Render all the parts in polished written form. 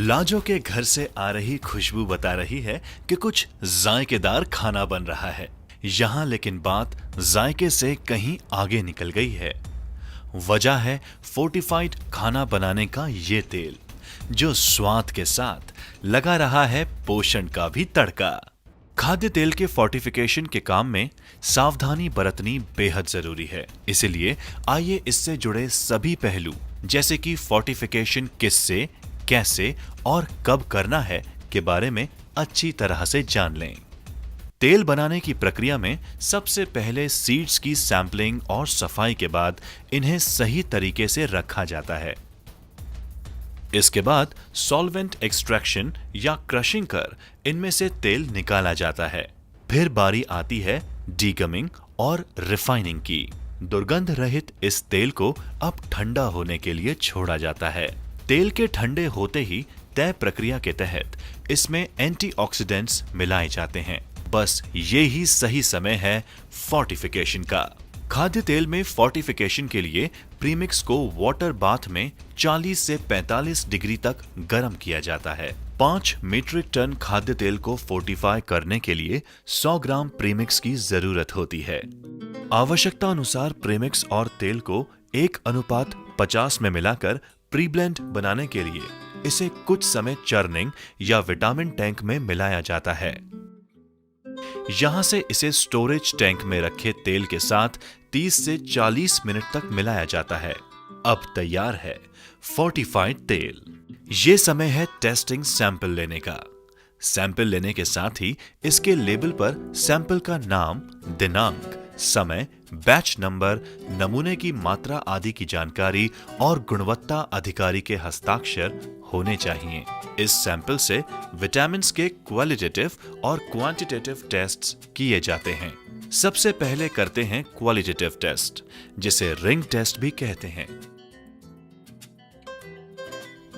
लाजो के घर से आ रही खुशबू बता रही है कि कुछ जायकेदार खाना बन रहा है यहाँ, लेकिन बात जायके से कहीं आगे निकल गई है। वजह है फोर्टिफाइड खाना बनाने का ये तेल, जो स्वाद के साथ लगा रहा है पोषण का भी तड़का। खाद्य तेल के फोर्टिफिकेशन के काम में सावधानी बरतनी बेहद जरूरी है। इसलिए आइए इससे जुड़े सभी पहलू, जैसे कि फोर्टिफिकेशन किससे, कैसे और कब करना है के बारे में अच्छी तरह से जान लें। तेल बनाने की प्रक्रिया में सबसे पहले सीड्स की सैंपलिंग और सफाई के बाद इन्हें सही तरीके से रखा जाता है। इसके बाद सॉल्वेंट एक्सट्रैक्शन या क्रशिंग कर इनमें से तेल निकाला जाता है। फिर बारी आती है डीगमिंग और रिफाइनिंग की। दुर्गंध रहित इस तेल को अब ठंडा होने के लिए छोड़ा जाता है। तेल के ठंडे होते ही तय प्रक्रिया के तहत इसमें एंटीऑक्सीडेंट्स मिलाए जाते हैं। बस ये ही सही समय है फोर्टिफिकेशन का। खाद्य तेल में फोर्टिफिकेशन के लिए प्रीमिक्स को वाटर बाथ में 40 से 45 डिग्री तक गर्म किया जाता है। 5 मीट्रिक टन खाद्य तेल को फोर्टिफाई करने के लिए 100 ग्राम प्रीमिक्स की जरूरत होती है। आवश्यकता अनुसार प्रीमिक्स और तेल को 1:50 में मिलाकर प्री ब्लेंड बनाने के लिए इसे कुछ समय चर्निंग या विटामिन टैंक में मिलाया जाता है। यहां से इसे स्टोरेज टैंक में रखे तेल के साथ 30 से 40 मिनट तक मिलाया जाता है। अब तैयार है फोर्टिफाइड तेल। ये समय है टेस्टिंग सैंपल लेने का। सैंपल लेने के साथ ही इसके लेबल पर सैंपल का नाम, दिनांक, समय, बैच नंबर, नमूने की मात्रा आदि की जानकारी और गुणवत्ता अधिकारी के हस्ताक्षर होने चाहिए। इस सैंपल से विटामिन्स के क्वालिटेटिव और क्वांटिटेटिव टेस्ट्स किए जाते हैं। सबसे पहले करते हैं क्वालिटेटिव टेस्ट, जिसे रिंग टेस्ट भी कहते हैं।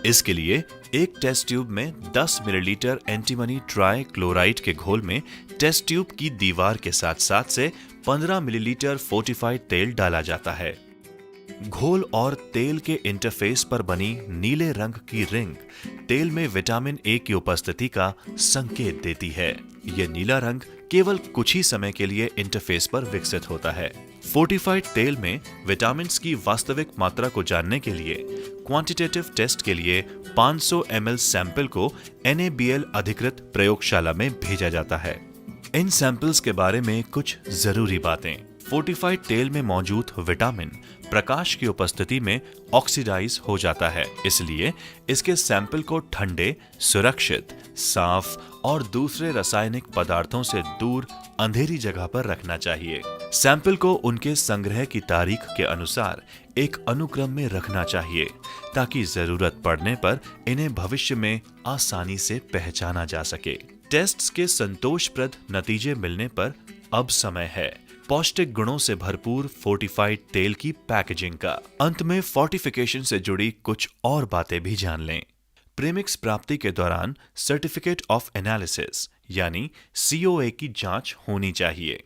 इसके लिए एक टेस्ट ट्यूब में 10 मिलीलीटर एंटीमनी ट्राई क्लोराइड के घोल में टेस्ट ट्यूब की दीवार के साथ 7 से 15 मिलीलीटर फोर्टिफाइड तेल डाला जाता है। घोल और तेल के इंटरफेस पर बनी नीले रंग की रिंग तेल में विटामिन ए की उपस्थिति का संकेत देती है। यह नीला रंग केवल कुछ ही समय के लिए इंटरफेस पर विकसित होता है। फोर्टिफाइड तेल में विटामिन्स की वास्तविक मात्रा को जानने के लिए क्वांटिटेटिव टेस्ट के लिए 500 ml सैंपल को NABL अधिकृत प्रयोगशाला में भेजा जाता है। इन सैंपल्स के बारे में कुछ जरूरी बातें। फोर्टिफाइड तेल में मौजूद विटामिन प्रकाश की उपस्थिति में ऑक्सीडाइज हो जाता है, इसलिए इसके सैंपल को ठंडे, सुरक्षित, साफ और दूसरे रासायनिक पदार्थों से दूर अंधेरी जगह पर रखना चाहिए। सैंपल को उनके संग्रह की तारीख के अनुसार एक अनुक्रम में रखना चाहिए, ताकि जरूरत पड़ने पर इन्हें भविष्य में आसानी से पहचाना जा सके। टेस्ट्स के संतोषप्रद नतीजे मिलने पर अब समय है पौष्टिक गुणों से भरपूर फोर्टिफाइड तेल की पैकेजिंग का। अंत में फोर्टिफिकेशन से जुड़ी कुछ और बातें भी जान लें। प्रीमिक्स प्राप्ति के दौरान सर्टिफिकेट ऑफ एनालिसिस यानी COA की जांच होनी चाहिए।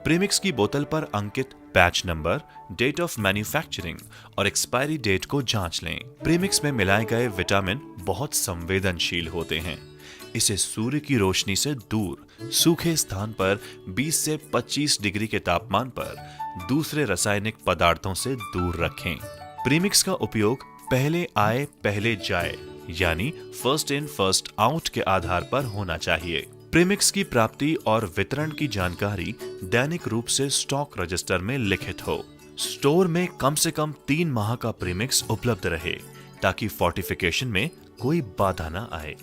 प्रीमिक्स की बोतल पर अंकित batch number, date of manufacturing और एक्सपायरी डेट को जांच लें। प्रीमिक्स में मिलाए गए विटामिन बहुत संवेदनशील होते हैं। इसे सूर्य की रोशनी से दूर सूखे स्थान पर 20 से 25 डिग्री के तापमान पर दूसरे रासायनिक पदार्थों से दूर रखें। प्रीमिक्स का उपयोग पहले आए पहले जाए यानी फर्स्ट इन फर्स्ट आउट के आधार पर होना चाहिए। प्रीमिक्स की प्राप्ति और वितरण की जानकारी दैनिक रूप से स्टॉक रजिस्टर में लिखित हो। स्टोर में कम से कम 3 माह का प्रीमिक्स उपलब्ध रहे, ताकि फोर्टिफिकेशन में कोई बाधा न आए।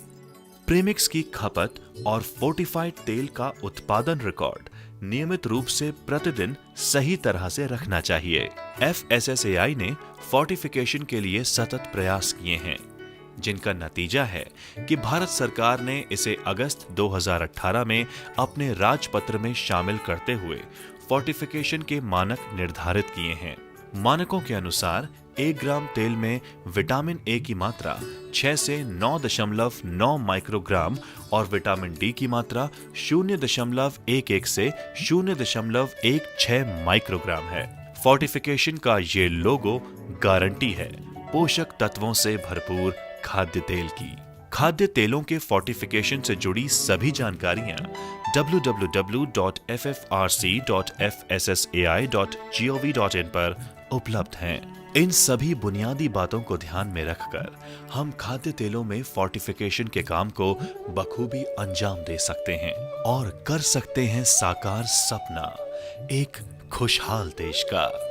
प्रीमिक्स की खपत और फोर्टिफाइड तेल का उत्पादन रिकॉर्ड नियमित रूप से प्रतिदिन सही तरह से रखना चाहिए। FSSAI ने फोर्टिफिकेशन के लिए सतत प्रयास किए हैं, जिनका नतीजा है कि भारत सरकार ने इसे अगस्त 2018 में अपने राजपत्र में शामिल करते हुए फोर्टिफिकेशन के मानक निर्धारित किए हैं। मानकों के अनुसार 1 ग्राम तेल में विटामिन ए की मात्रा 6 से 9.9 माइक्रोग्राम और विटामिन डी की मात्रा 0.11 से 0.16 माइक्रोग्राम है। फोर्टिफिकेशन का ये लोगो गारंटी है पोषक तत्वों से भरपूर खाद्य तेल की। खाद्य तेलों के फोर्टिफिकेशन से जुड़ी सभी जानकारियां www.ffrc.fssai.gov.in पर उपलब्ध हैं। इन सभी बुनियादी बातों को ध्यान में रखकर हम खाद्य तेलों में फोर्टिफिकेशन के काम को बखूबी अंजाम दे सकते हैं और कर सकते हैं साकार सपना, एक खुशहाल देश का।